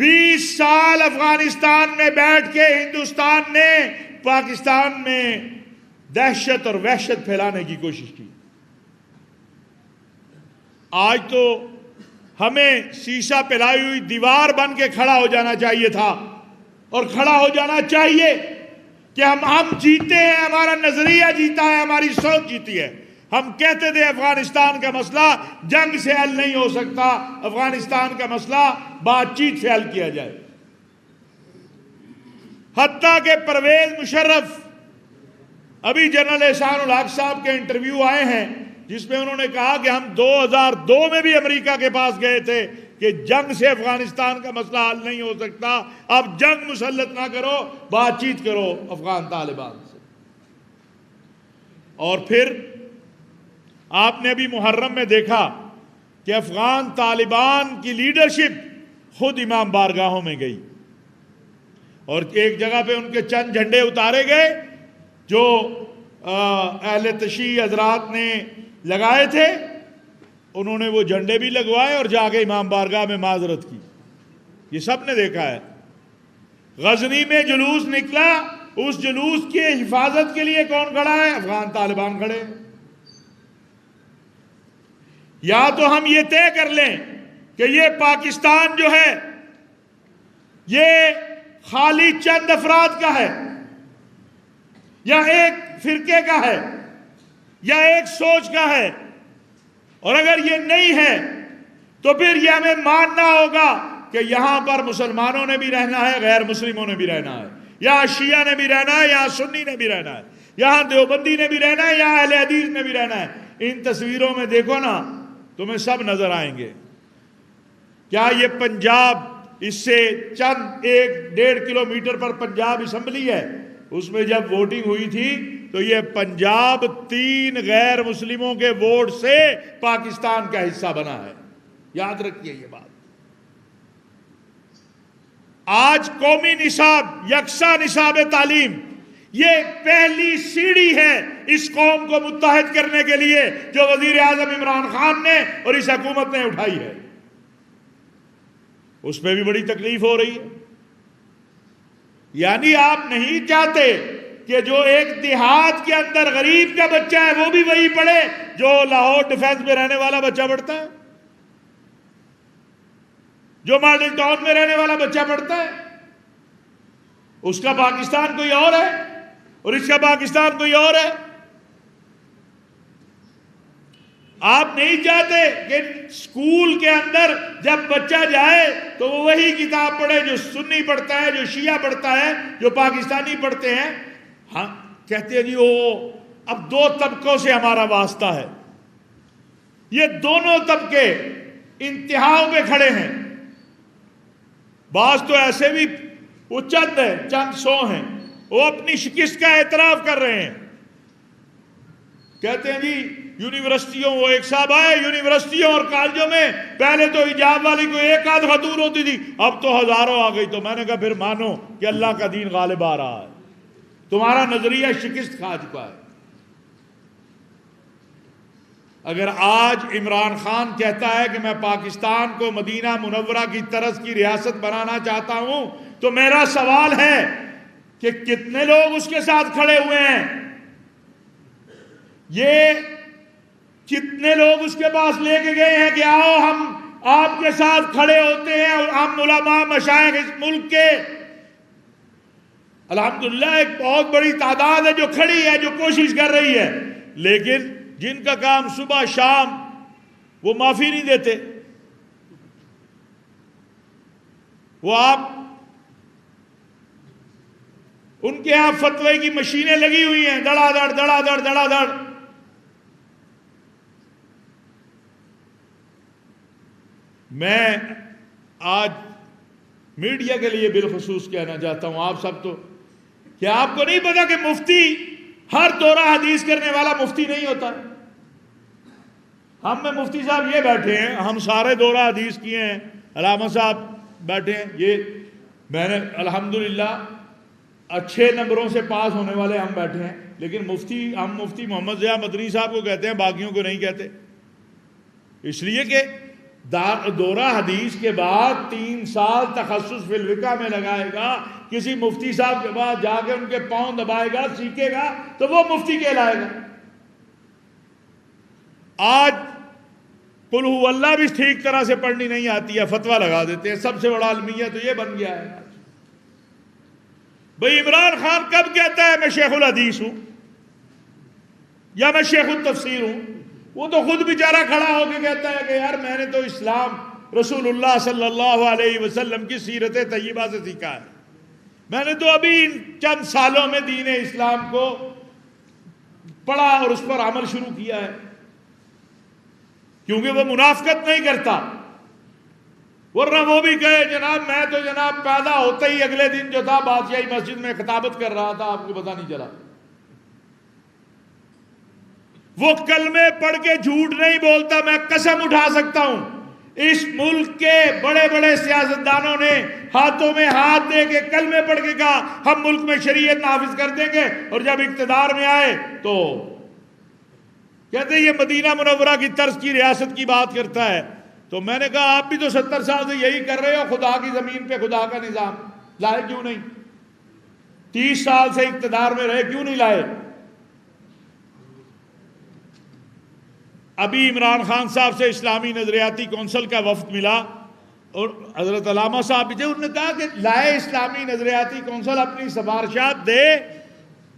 20 سال افغانستان میں بیٹھ کے ہندوستان نے پاکستان میں دہشت اور وحشت پھیلانے کی کوشش کی. آج تو ہمیں شیشہ پلائی ہوئی دیوار بن کے کھڑا ہو جانا چاہیے تھا، اور کھڑا ہو جانا چاہیے کہ ہم جیتے ہیں، ہمارا نظریہ جیتا ہے، ہماری سوچ جیتی ہے. ہم کہتے تھے افغانستان کا مسئلہ جنگ سے حل نہیں ہو سکتا، افغانستان کا مسئلہ بات چیت سے حل کیا جائے. حتیٰ کہ پرویز مشرف، ابھی جنرل احسان الحق صاحب کے انٹرویو آئے ہیں جس میں انہوں نے کہا کہ ہم 2002 میں بھی امریکہ کے پاس گئے تھے کہ جنگ سے افغانستان کا مسئلہ حل نہیں ہو سکتا، اب جنگ مسلط نہ کرو، بات چیت کرو افغان طالبان سے. اور پھر آپ نے ابھی محرم میں دیکھا کہ افغان طالبان کی لیڈرشپ خود امام بارگاہوں میں گئی اور ایک جگہ پہ ان کے چند جھنڈے اتارے گئے جو اہل تشیع حضرات نے لگائے تھے. انہوں نے وہ جھنڈے بھی لگوائے اور جا کے امام بارگاہ میں معذرت کی. یہ سب نے دیکھا ہے. غزنی میں جلوس نکلا، اس جلوس کی حفاظت کے لیے کون کھڑا ہے؟ افغان طالبان کھڑے. یا تو ہم یہ طے کر لیں کہ یہ پاکستان جو ہے یہ خالی چند افراد کا ہے، یا ایک فرقے کا ہے، یا ایک سوچ کا ہے، اور اگر یہ نہیں ہے تو پھر یہ ہمیں ماننا ہوگا کہ یہاں پر مسلمانوں نے بھی رہنا ہے، غیر مسلموں نے بھی رہنا ہے، یہاں شیعہ نے بھی رہنا ہے، یہاں سنی نے بھی رہنا ہے، یہاں دیوبندی نے بھی رہنا ہے، یہاں اہل حدیث نے بھی رہنا ہے. ان تصویروں میں دیکھو نا، تمہیں سب نظر آئیں گے. کیا یہ پنجاب، اس سے چند 1-1.5 کلومیٹر پر پنجاب اسمبلی ہے، اس میں جب ووٹنگ ہوئی تھی تو یہ پنجاب 3 غیر مسلموں کے ووٹ سے پاکستان کا حصہ بنا ہے. یاد رکھیے یہ بات. آج قومی نصاب، یکساں نصاب تعلیم، یہ پہلی سیڑھی ہے اس قوم کو متحد کرنے کے لیے جو وزیر اعظم عمران خان نے اور اس حکومت نے اٹھائی ہے. اس پہ بھی بڑی تکلیف ہو رہی ہے. یعنی آپ نہیں چاہتے کہ جو ایک دیہات کے اندر غریب کا بچہ ہے وہ بھی وہی پڑھے جو لاہور ڈیفنس میں رہنے والا بچہ پڑھتا ہے، جو ماڈل ٹاؤن میں رہنے والا بچہ پڑھتا ہے. اس کا پاکستان کوئی اور ہے اور اس کا پاکستان کوئی اور ہے. آپ نہیں چاہتے کہ اسکول کے اندر جب بچہ جائے تو وہ وہی کتاب پڑھے جو سنی پڑھتا ہے، جو شیعہ پڑھتا ہے، جو پاکستانی پڑھتے ہیں. ہاں کہتے ہیں جی وہ اب 2 طبقوں سے ہمارا واسطہ ہے. یہ دونوں طبقے انتہاؤں پہ کھڑے ہیں. بعض تو ایسے بھی وہ چند ہیں، چند 100 ہیں، وہ اپنی شکست کا اعتراف کر رہے ہیں. کہتے ہیں جی یونیورسٹیوں، وہ ایک صاحب آئے، یونیورسٹیوں اور کالجوں میں پہلے تو حجاب والی کوئی 1-8 خاتون ہوتی تھی، اب تو ہزاروں آ گئی. تو میں نے کہا پھر مانو کہ اللہ کا دین غالب آ رہا ہے، تمہارا نظریہ شکست کھا چکا ہے. اگر آج عمران خان کہتا ہے کہ میں پاکستان کو مدینہ منورہ کی طرز کی ریاست بنانا چاہتا ہوں تو میرا سوال ہے کہ کتنے لوگ اس کے ساتھ کھڑے ہوئے ہیں؟ یہ کتنے لوگ اس کے پاس لے کے گئے ہیں کہ آؤ ہم آپ کے ساتھ کھڑے ہوتے ہیں؟ اور ہم علماء مشائخ اس ملک کے الحمدللہ ایک بہت بڑی تعداد ہے جو کھڑی ہے، جو کوشش کر رہی ہے، لیکن جن کا کام صبح شام وہ معافی نہیں دیتے. وہ آپ ان کے ہاں فتوے کی مشینیں لگی ہوئی ہیں، دڑا دڑ دڑا دڑ دڑا دڑ. میں آج میڈیا کے لیے بالخصوص کہنا چاہتا ہوں، آپ سب تو، کہ آپ کو نہیں پتا کہ مفتی ہر دورہ حدیث کرنے والا مفتی نہیں ہوتا. ہم میں مفتی صاحب یہ بیٹھے ہیں، ہم سارے دورہ حدیث کیے ہیں، علامہ صاحب بیٹھے ہیں، یہ میں نے الحمدللہ اچھے نمبروں سے پاس ہونے والے ہم بیٹھے ہیں، لیکن مفتی، ہم مفتی محمد ضیاء مدنی صاحب کو کہتے ہیں، باقیوں کو نہیں کہتے. اس لیے کہ دورہ حدیث کے بعد 3 سال تخصص فی الفقہ میں لگائے گا، کسی مفتی صاحب کے بعد جا کے ان کے پاؤں دبائے گا، سیکھے گا تو وہ مفتی کہلائے گا۔ آج قل هو اللہ بھی ٹھیک طرح سے پڑھنی نہیں آتی ہے، فتویٰ لگا دیتے ہیں، سب سے بڑا المیہ تو یہ بن گیا ہے۔ بھئی عمران خان کب کہتا ہے میں شیخ الحدیث ہوں یا میں شیخ التفسیر ہوں؟ وہ تو خود بیچارہ کھڑا ہو کے کہتا ہے کہ یار میں نے تو اسلام رسول اللہ صلی اللہ علیہ وسلم کی سیرت طیبہ سے سیکھا ہے، میں نے تو ابھی چند سالوں میں دین اسلام کو پڑھا اور اس پر عمل شروع کیا ہے، کیونکہ وہ منافقت نہیں کرتا۔ ورنہ وہ بھی کہے جناب میں تو جناب پیدا ہوتا ہی اگلے دن جو تھا بادشاہی مسجد میں خطابت کر رہا تھا، آپ کو پتہ نہیں چلا۔ وہ کلمے پڑھ کے جھوٹ نہیں بولتا، میں قسم اٹھا سکتا ہوں اس ملک کے بڑے بڑے سیاستدانوں نے ہاتھوں میں ہاتھ دے کے کلمے پڑھ کے کہا ہم ملک میں شریعت نافذ کر دیں گے، اور جب اقتدار میں آئے تو کہتے ہیں یہ مدینہ منورہ کی طرز کی ریاست کی بات کرتا ہے۔ تو میں نے کہا آپ بھی تو 70 سال سے یہی کر رہے ہو، خدا کی زمین پہ خدا کا نظام لائے کیوں نہیں؟ 30 سال سے اقتدار میں رہے کیوں نہیں لائے؟ ابھی عمران خان صاحب سے اسلامی نظریاتی کونسل کا وفد ملا اور حضرت علامہ صاحب بھی تھے، انہوں نے کہا کہ لائے اسلامی نظریاتی کونسل اپنی سفارشات دے،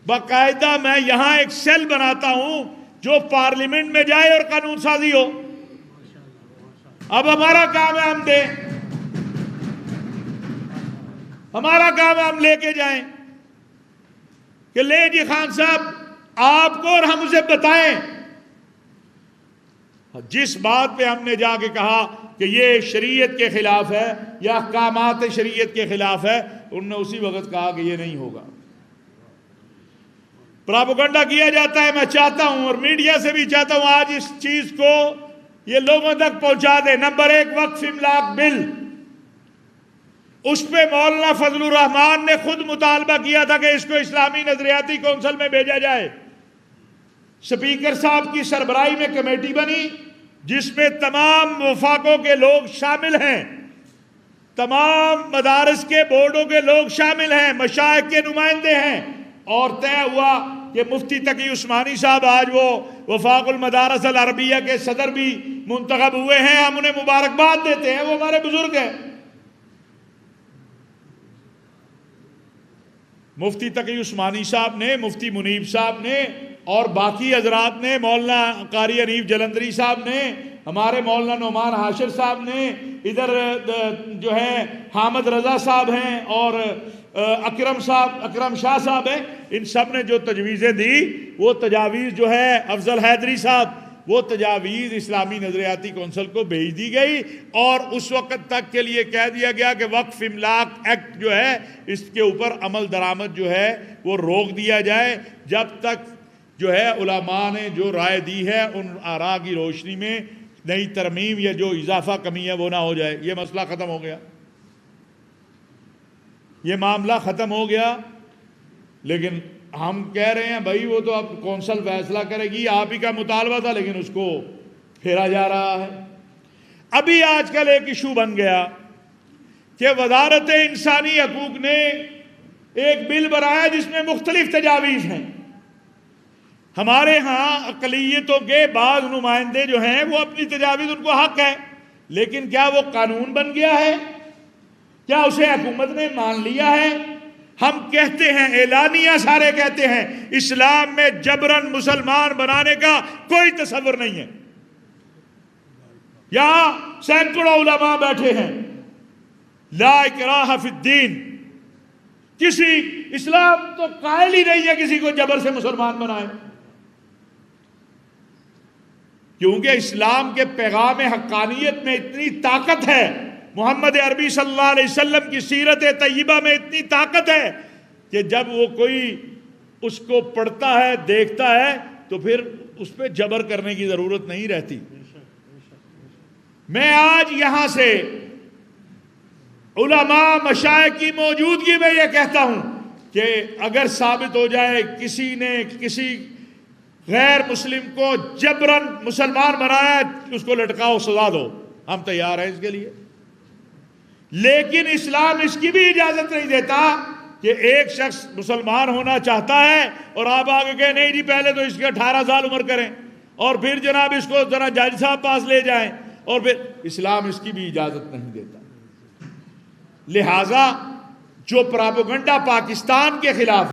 باقاعدہ میں یہاں ایک سیل بناتا ہوں جو پارلیمنٹ میں جائے اور قانون سازی ہو۔ اب ہمارا کام ہے ہم دیں، ہمارا کام ہے ہم لے کے جائیں کہ لے جی خان صاحب آپ کو، اور ہم اسے بتائیں جس بات پہ ہم نے جا کے کہا کہ یہ شریعت کے خلاف ہے یا احکامات شریعت کے خلاف ہے، انہوں نے اسی وقت کہا کہ یہ نہیں ہوگا۔ پراپیگنڈا کیا جاتا ہے، میں چاہتا ہوں اور میڈیا سے بھی چاہتا ہوں آج اس چیز کو یہ لوگوں تک پہنچا دے۔ نمبر 1 وقف املاک بل، اس پہ مولانا فضل الرحمان نے خود مطالبہ کیا تھا کہ اس کو اسلامی نظریاتی کونسل میں بھیجا جائے۔ سپیکر صاحب کی سربراہی میں کمیٹی بنی جس میں تمام وفاقوں کے لوگ شامل ہیں، تمام مدارس کے بورڈوں کے لوگ شامل ہیں، مشائخ کے نمائندے ہیں، اور طے ہوا کہ مفتی تقی عثمانی صاحب آج وہ وفاق المدارس العربیہ کے صدر بھی منتخب ہوئے ہیں، ہم انہیں مبارکباد دیتے ہیں، وہ ہمارے بزرگ ہیں۔ مفتی تقی عثمانی صاحب نے، مفتی منیب صاحب نے اور باقی حضرات نے، مولانا قاری حنیف جلندری صاحب نے، ہمارے مولانا نعمان حاشر صاحب نے، ادھر جو ہے حامد رضا صاحب ہیں اور اکرم شاہ صاحب ہیں، ان سب نے جو تجویزیں دی وہ تجاویز جو ہے افضل حیدری صاحب، وہ تجاویز اسلامی نظریاتی کونسل کو بھیج دی گئی، اور اس وقت تک کے لیے کہہ دیا گیا کہ وقف املاک ایکٹ جو ہے اس کے اوپر عمل درآمد جو ہے وہ روک دیا جائے جب تک جو ہے علماء نے جو رائے دی ہے ان آراء کی روشنی میں نئی ترمیم یا جو اضافہ کمی ہے وہ نہ ہو جائے۔ یہ مسئلہ ختم ہو گیا، یہ معاملہ ختم ہو گیا، لیکن ہم کہہ رہے ہیں بھائی وہ تو اب کونسل فیصلہ کرے گی، آپ ہی کا مطالبہ تھا لیکن اس کو پھیرا جا رہا ہے۔ ابھی آج کل ایک ایشو بن گیا کہ وزارت انسانی حقوق نے ایک بل بنایا جس میں مختلف تجاویز ہیں۔ ہمارے ہاں اقلیتوں کے بعض نمائندے جو ہیں وہ اپنی تجاویز، ان کو حق ہے، لیکن کیا وہ قانون بن گیا ہے؟ کیا اسے حکومت نے مان لیا ہے؟ ہم کہتے ہیں، اعلانیہ سارے کہتے ہیں، اسلام میں جبرن مسلمان بنانے کا کوئی تصور نہیں ہے۔ یہاں سینکڑوں علماء بیٹھے ہیں، لا اکراہ فی الدین، کسی اسلام تو قائل ہی نہیں ہے کسی کو جبر سے مسلمان بنائے، کیونکہ اسلام کے پیغام حقانیت میں اتنی طاقت ہے، محمد عربی صلی اللہ علیہ وسلم کی سیرت طیبہ میں اتنی طاقت ہے کہ جب وہ کوئی اس کو پڑھتا ہے، دیکھتا ہے، تو پھر اس پہ جبر کرنے کی ضرورت نہیں رہتی۔ میں آج یہاں سے علماء مشائخ کی موجودگی میں یہ کہتا ہوں کہ اگر ثابت ہو جائے کسی نے کسی غیر مسلم کو جبرن مسلمان بنایا، اس کو لٹکاؤ، سزا دو۔ ہم تیار ہیں اس کے لیے، لیکن اسلام اس کی بھی اجازت نہیں دیتا کہ ایک شخص مسلمان ہونا چاہتا ہے اور آپ آگے کہیں نہیں جی پہلے تو اس کے 18 سال عمر کریں اور پھر جناب اس کو ذرا جج صاحب پاس لے جائیں، اور پھر اسلام اس کی بھی اجازت نہیں دیتا۔ لہٰذا جو پراپیگنڈا پاکستان کے خلاف